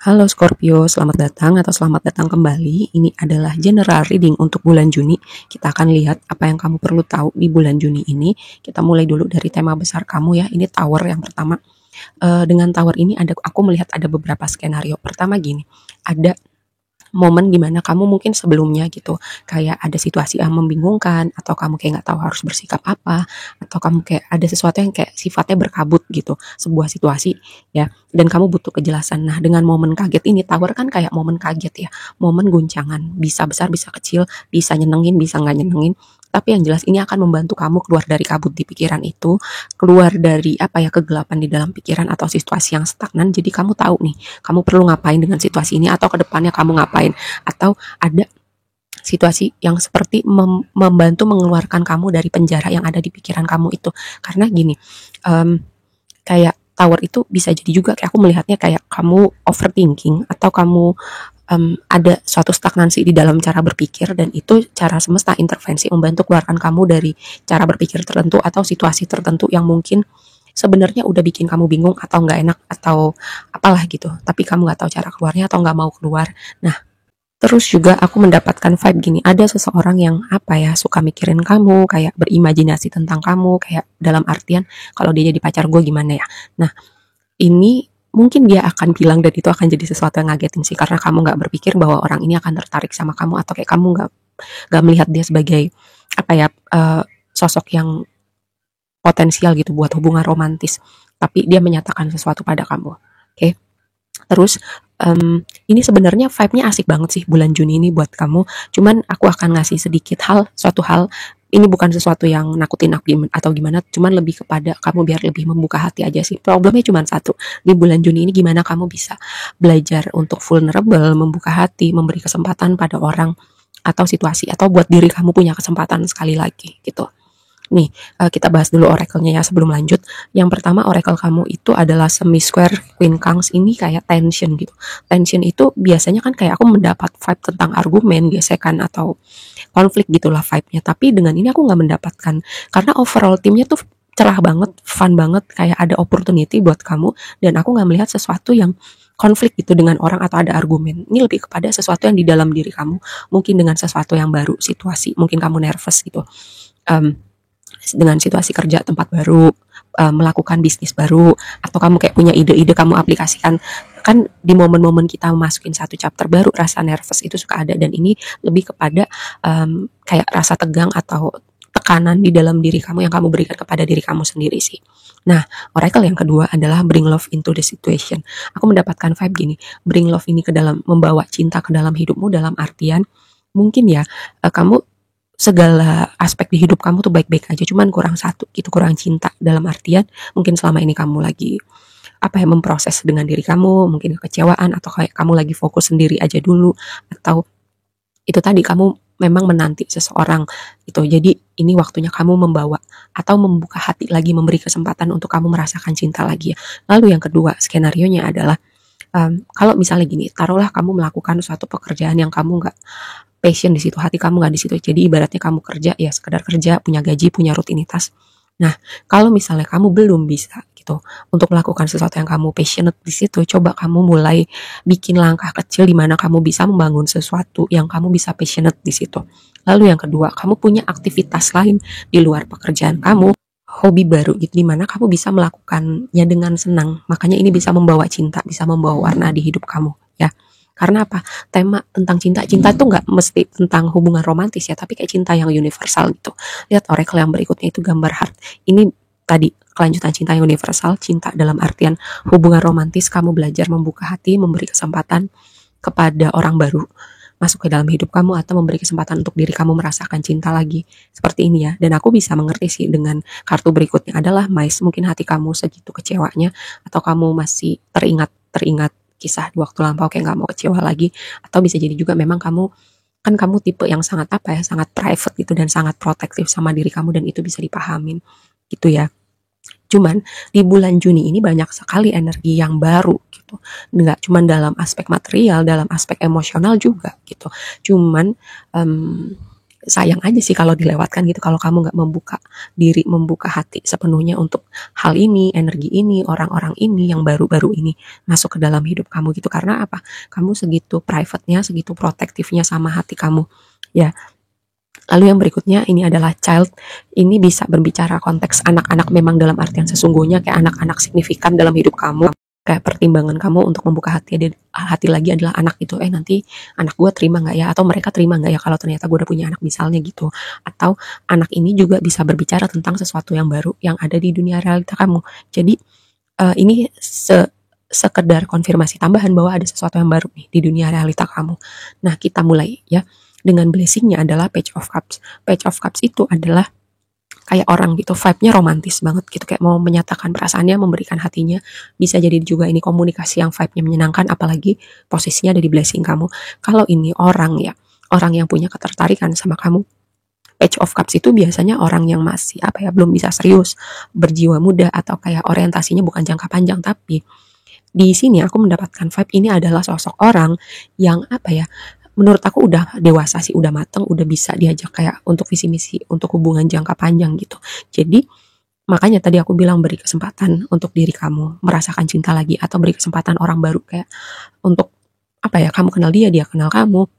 Halo Scorpio, selamat datang atau selamat datang kembali. Ini adalah general reading untuk bulan Juni. Kita akan lihat apa yang kamu perlu tahu di bulan Juni ini. Kita mulai dulu dari tema besar kamu ya. Ini tower yang pertama. Dengan tower ini aku melihat ada beberapa skenario. Pertama gini, ada momen dimana kamu mungkin sebelumnya gitu kayak ada situasi yang membingungkan, atau kamu kayak nggak tahu harus bersikap apa, atau kamu kayak ada sesuatu yang kayak sifatnya berkabut gitu, sebuah situasi ya, dan kamu butuh kejelasan. Nah, dengan momen kaget ini, tower kan kayak momen kaget ya, momen guncangan, bisa besar bisa kecil, bisa nyenengin bisa nggak nyenengin, tapi yang jelas ini akan membantu kamu keluar dari kabut di pikiran itu, keluar dari apa ya, kegelapan di dalam pikiran atau situasi yang stagnan. Jadi kamu tahu nih kamu perlu ngapain dengan situasi ini, atau kedepannya kamu ngapain, atau ada situasi yang seperti membantu mengeluarkan kamu dari penjara yang ada di pikiran kamu itu. Karena gini, kayak tower itu bisa jadi juga kayak aku melihatnya kayak kamu overthinking, atau kamu ada suatu stagnansi di dalam cara berpikir, dan itu cara semesta intervensi membantu keluarkan kamu dari cara berpikir tertentu atau situasi tertentu yang mungkin sebenarnya udah bikin kamu bingung atau nggak enak atau apalah gitu, tapi kamu nggak tahu cara keluarnya atau nggak mau keluar. Nah, terus juga aku mendapatkan vibe gini, ada seseorang yang apa ya, suka mikirin kamu, kayak berimajinasi tentang kamu, kayak dalam artian kalau dia jadi pacar gue gimana ya. Nah, ini mungkin dia akan bilang, dan itu akan jadi sesuatu yang ngagetin sih, karena kamu nggak berpikir bahwa orang ini akan tertarik sama kamu, atau kayak kamu nggak melihat dia sebagai apa ya, sosok yang potensial gitu buat hubungan romantis, tapi dia menyatakan sesuatu pada kamu. Oke, terus ini sebenarnya vibe-nya asik banget sih bulan Juni ini buat kamu. Cuman aku akan ngasih sedikit suatu hal. Ini bukan sesuatu yang nakutin aku atau gimana, cuman lebih kepada kamu biar lebih membuka hati aja sih. Problemnya cuma satu. Di bulan Juni ini gimana kamu bisa belajar untuk vulnerable, membuka hati, memberi kesempatan pada orang atau situasi, atau buat diri kamu punya kesempatan sekali lagi gitu. Nih, kita bahas dulu oracle-nya ya sebelum lanjut. Yang pertama, oracle kamu itu adalah semi square queen kangs. Ini kayak tension gitu. Tension itu biasanya kan kayak aku mendapat vibe tentang argumen, gesekan, atau konflik gitulah vibe-nya. Tapi dengan ini aku nggak mendapatkan, karena overall timnya tuh cerah banget, fun banget, kayak ada opportunity buat kamu, dan aku nggak melihat sesuatu yang konflik gitu dengan orang atau ada argumen. Ini lebih kepada sesuatu yang di dalam diri kamu, mungkin dengan sesuatu yang baru, situasi, mungkin kamu nervous gitu. Um, dengan situasi kerja tempat baru, melakukan bisnis baru, atau kamu kayak punya ide-ide kamu aplikasikan. Kan di momen-momen kita masukin satu chapter baru, rasa nervous itu suka ada, dan ini lebih kepada kayak rasa tegang atau tekanan di dalam diri kamu yang kamu berikan kepada diri kamu sendiri sih. Nah, oracle yang kedua adalah bring love into the situation. Aku mendapatkan vibe gini, bring love ini ke dalam, membawa cinta ke dalam hidupmu, dalam artian mungkin ya, kamu segala aspek di hidup kamu tuh baik-baik aja, cuman kurang satu gitu, kurang cinta. Dalam artian mungkin selama ini kamu lagi apa ya, memproses dengan diri kamu, mungkin kekecewaan, atau kayak kamu lagi fokus sendiri aja dulu, atau itu tadi kamu memang menanti seseorang itu. Jadi ini waktunya kamu membawa atau membuka hati lagi, memberi kesempatan untuk kamu merasakan cinta lagi ya. Lalu yang kedua skenario nya adalah, kalau misalnya gini, taruhlah kamu melakukan suatu pekerjaan yang kamu nggak passion di situ, hati kamu nggak di situ. Jadi ibaratnya kamu kerja ya sekedar kerja, punya gaji, punya rutinitas. Nah, kalau misalnya kamu belum bisa gitu untuk melakukan sesuatu yang kamu passionate di situ, coba kamu mulai bikin langkah kecil di mana kamu bisa membangun sesuatu yang kamu bisa passionate di situ. Lalu yang kedua, kamu punya aktivitas lain di luar pekerjaan kamu, hobi baru gitu, di mana kamu bisa melakukannya dengan senang. Makanya ini bisa membawa cinta, bisa membawa warna di hidup kamu ya. Karena apa? Tema tentang cinta. Cinta itu nggak mesti tentang hubungan romantis ya, tapi kayak cinta yang universal gitu. Lihat oracle yang berikutnya itu gambar heart. Ini tadi kelanjutan cinta yang universal, cinta dalam artian hubungan romantis, kamu belajar membuka hati, memberi kesempatan kepada orang baru masuk ke dalam hidup kamu, atau memberi kesempatan untuk diri kamu merasakan cinta lagi. Seperti ini ya. Dan aku bisa mengerti sih dengan kartu berikutnya adalah mais. Mungkin hati kamu segitu kecewanya, atau kamu masih teringat kisah di waktu lampau, kayak nggak mau kecewa lagi, atau bisa jadi juga memang kamu tipe yang sangat apa ya, sangat private gitu, dan sangat protektif sama diri kamu, dan itu bisa dipahamin gitu ya. Cuman di bulan Juni ini banyak sekali energi yang baru gitu, nggak cuman dalam aspek material, dalam aspek emosional juga gitu. Cuman sayang aja sih kalau dilewatkan gitu, kalau kamu nggak membuka diri, membuka hati sepenuhnya untuk hal ini, energi ini, orang-orang ini yang baru-baru ini masuk ke dalam hidup kamu gitu. Karena apa? Kamu segitu private-nya, segitu protektifnya sama hati kamu. Ya, lalu yang berikutnya ini adalah child. Ini bisa berbicara konteks anak-anak memang dalam artian sesungguhnya, kayak anak-anak signifikan dalam hidup kamu. Kayak pertimbangan kamu untuk membuka hati lagi adalah anak itu. Nanti anak gue terima nggak ya? Atau mereka terima nggak ya kalau ternyata gue udah punya anak misalnya gitu. Atau anak ini juga bisa berbicara tentang sesuatu yang baru yang ada di dunia realita kamu. Jadi ini sekedar konfirmasi tambahan bahwa ada sesuatu yang baru nih di dunia realita kamu. Nah, kita mulai ya. Dengan blessingnya adalah Page of Cups. Page of Cups itu adalah kayak orang gitu, vibe-nya romantis banget gitu, kayak mau menyatakan perasaannya, memberikan hatinya. Bisa jadi juga ini komunikasi yang vibe-nya menyenangkan, apalagi posisinya ada di blessing kamu. Kalau ini orang ya, orang yang punya ketertarikan sama kamu, Page of Cups itu biasanya orang yang masih belum bisa serius, berjiwa muda, atau kayak orientasinya bukan jangka panjang. Tapi di sini aku mendapatkan vibe ini adalah sosok orang yang menurut aku udah dewasa sih, udah mateng, udah bisa diajak kayak untuk visi misi, untuk hubungan jangka panjang gitu. Jadi makanya tadi aku bilang beri kesempatan untuk diri kamu merasakan cinta lagi, atau beri kesempatan orang baru, kayak untuk kamu kenal dia, dia kenal kamu,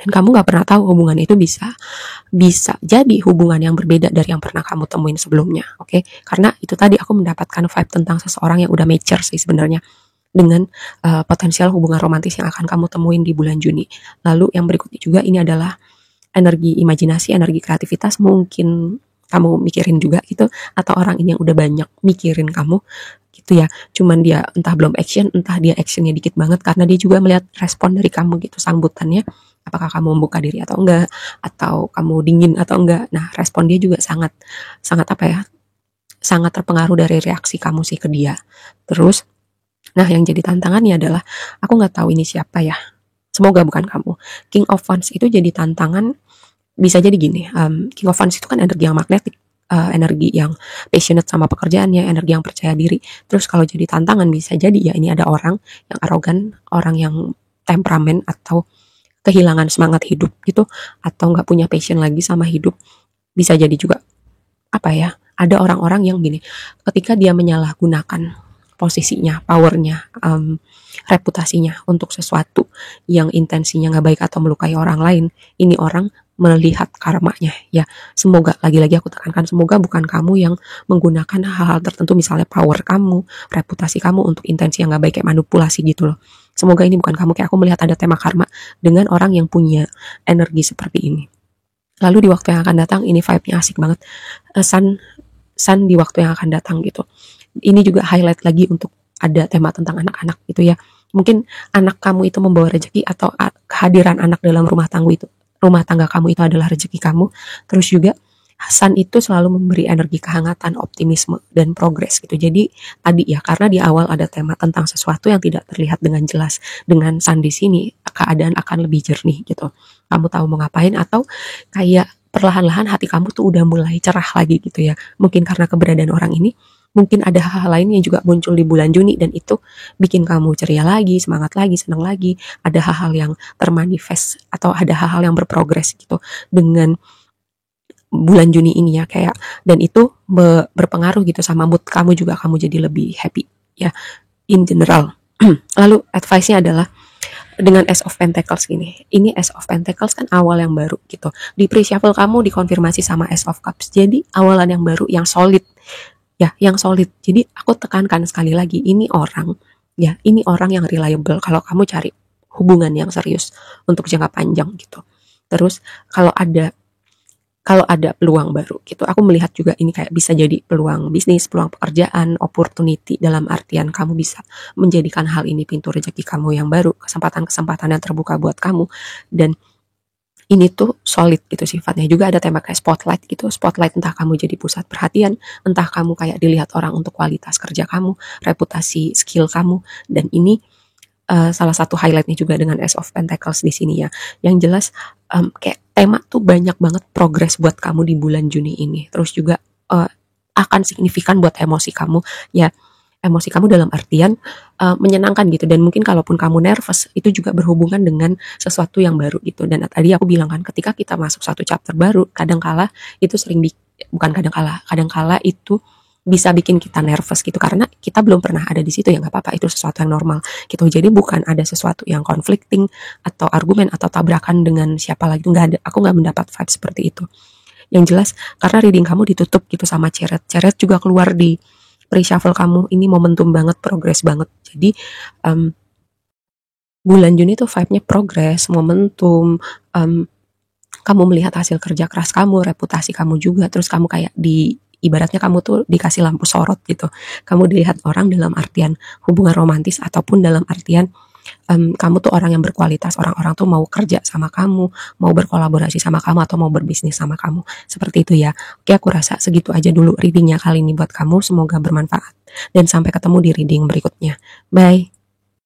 dan kamu nggak pernah tahu hubungan itu bisa jadi hubungan yang berbeda dari yang pernah kamu temuin sebelumnya. Oke? Karena itu tadi aku mendapatkan vibe tentang seseorang yang udah mature sih sebenarnya, dengan potensial hubungan romantis yang akan kamu temuin di bulan Juni. Lalu yang berikutnya juga ini adalah energi imajinasi, energi kreativitas. Mungkin kamu mikirin juga gitu, atau orang ini yang udah banyak mikirin kamu gitu ya. Cuman dia entah belum action, entah dia actionnya dikit banget, karena dia juga melihat respon dari kamu gitu, sambutannya. Apakah kamu membuka diri atau enggak, atau kamu dingin atau enggak. Nah, respon dia juga sangat sangat terpengaruh dari reaksi kamu sih ke dia. Terus, nah, yang jadi tantangannya adalah aku nggak tahu ini siapa ya. Semoga bukan kamu. King of Wands itu jadi tantangan. Bisa jadi gini. King of Wands itu kan energi yang magnetik, energi yang passionate sama pekerjaannya, energi yang percaya diri. Terus kalau jadi tantangan bisa jadi ya ini ada orang yang arogan, orang yang temperamen atau kehilangan semangat hidup gitu, atau nggak punya passion lagi sama hidup. Bisa jadi juga ada orang-orang yang gini, ketika dia menyalahgunakan posisinya, powernya, reputasinya untuk sesuatu yang intensinya nggak baik atau melukai orang lain, ini orang melihat karmanya ya. Semoga, lagi-lagi aku tekankan, semoga bukan kamu yang menggunakan hal-hal tertentu, misalnya power kamu, reputasi kamu untuk intensi yang nggak baik, kayak manipulasi gitu loh. Semoga ini bukan kamu. Kayak aku melihat ada tema karma dengan orang yang punya energi seperti ini. Lalu di waktu yang akan datang, ini vibe-nya asik banget. Sun di waktu yang akan datang gitu. Ini juga highlight lagi untuk ada tema tentang anak-anak gitu ya. Mungkin anak kamu itu membawa rezeki, atau kehadiran anak dalam rumah tangga kamu itu adalah rezeki kamu. Terus juga Sun itu selalu memberi energi kehangatan, optimisme, dan progres gitu. Jadi tadi ya, karena di awal ada tema tentang sesuatu yang tidak terlihat dengan jelas, dengan Sun di sini keadaan akan lebih jernih gitu. Kamu tahu mau ngapain, atau kayak perlahan-lahan hati kamu tuh udah mulai cerah lagi gitu ya. Mungkin karena keberadaan orang ini, mungkin ada hal-hal lain yang juga muncul di bulan Juni, dan itu bikin kamu ceria lagi, semangat lagi, senang lagi. Ada hal-hal yang termanifest, atau ada hal-hal yang berprogres gitu dengan bulan Juni ini ya, kayak, dan itu berpengaruh gitu sama mood kamu juga, kamu jadi lebih happy ya in general. Lalu advice-nya adalah dengan Ace of Pentacles gini. Ini Ace of Pentacles kan awal yang baru gitu. Di pre-shuffle kamu dikonfirmasi sama Ace of Cups. Jadi awalan yang baru, yang solid. Ya, yang solid. Jadi aku tekankan sekali lagi, ini orang yang reliable kalau kamu cari hubungan yang serius untuk jangka panjang gitu. Terus kalau ada peluang baru gitu, aku melihat juga ini kayak bisa jadi peluang bisnis, peluang pekerjaan, opportunity, dalam artian kamu bisa menjadikan hal ini pintu rezeki kamu yang baru, kesempatan-kesempatan yang terbuka buat kamu. Dan ini tuh solid gitu sifatnya. Juga ada tema kayak spotlight gitu. Spotlight, entah kamu jadi pusat perhatian, entah kamu kayak dilihat orang untuk kualitas kerja kamu, reputasi, skill kamu. Dan ini salah satu highlightnya juga dengan Ace of Pentacles di sini ya. Yang jelas kayak tema tuh banyak banget progres buat kamu di bulan Juni ini. Terus juga akan signifikan buat emosi kamu ya. emosi kamu dalam artian menyenangkan gitu, dan mungkin kalaupun kamu nervous itu juga berhubungan dengan sesuatu yang baru gitu. Dan tadi aku bilang kan, ketika kita masuk satu chapter baru, kadangkala itu bukan kadangkala itu bisa bikin kita nervous gitu, karena kita belum pernah ada di situ. Ya nggak apa-apa, itu sesuatu yang normal gitu. Jadi bukan ada sesuatu yang conflicting atau argumen atau tabrakan dengan siapa lagi, nggak ada. Aku nggak mendapat vibe seperti itu. Yang jelas karena reading kamu ditutup gitu sama Chariot juga keluar di reshuffle kamu. Ini momentum banget, progress banget. Jadi bulan Juni tuh vibe-nya progress, momentum, kamu melihat hasil kerja keras kamu, reputasi kamu juga, terus kamu kayak ibaratnya kamu tuh dikasih lampu sorot gitu. Kamu dilihat orang dalam artian hubungan romantis ataupun dalam artian kamu tuh orang yang berkualitas, orang-orang tuh mau kerja sama kamu, mau berkolaborasi sama kamu, atau mau berbisnis sama kamu. Seperti itu ya. Oke, aku rasa segitu aja dulu readingnya kali ini buat kamu. Semoga bermanfaat. Dan sampai ketemu di reading berikutnya. Bye.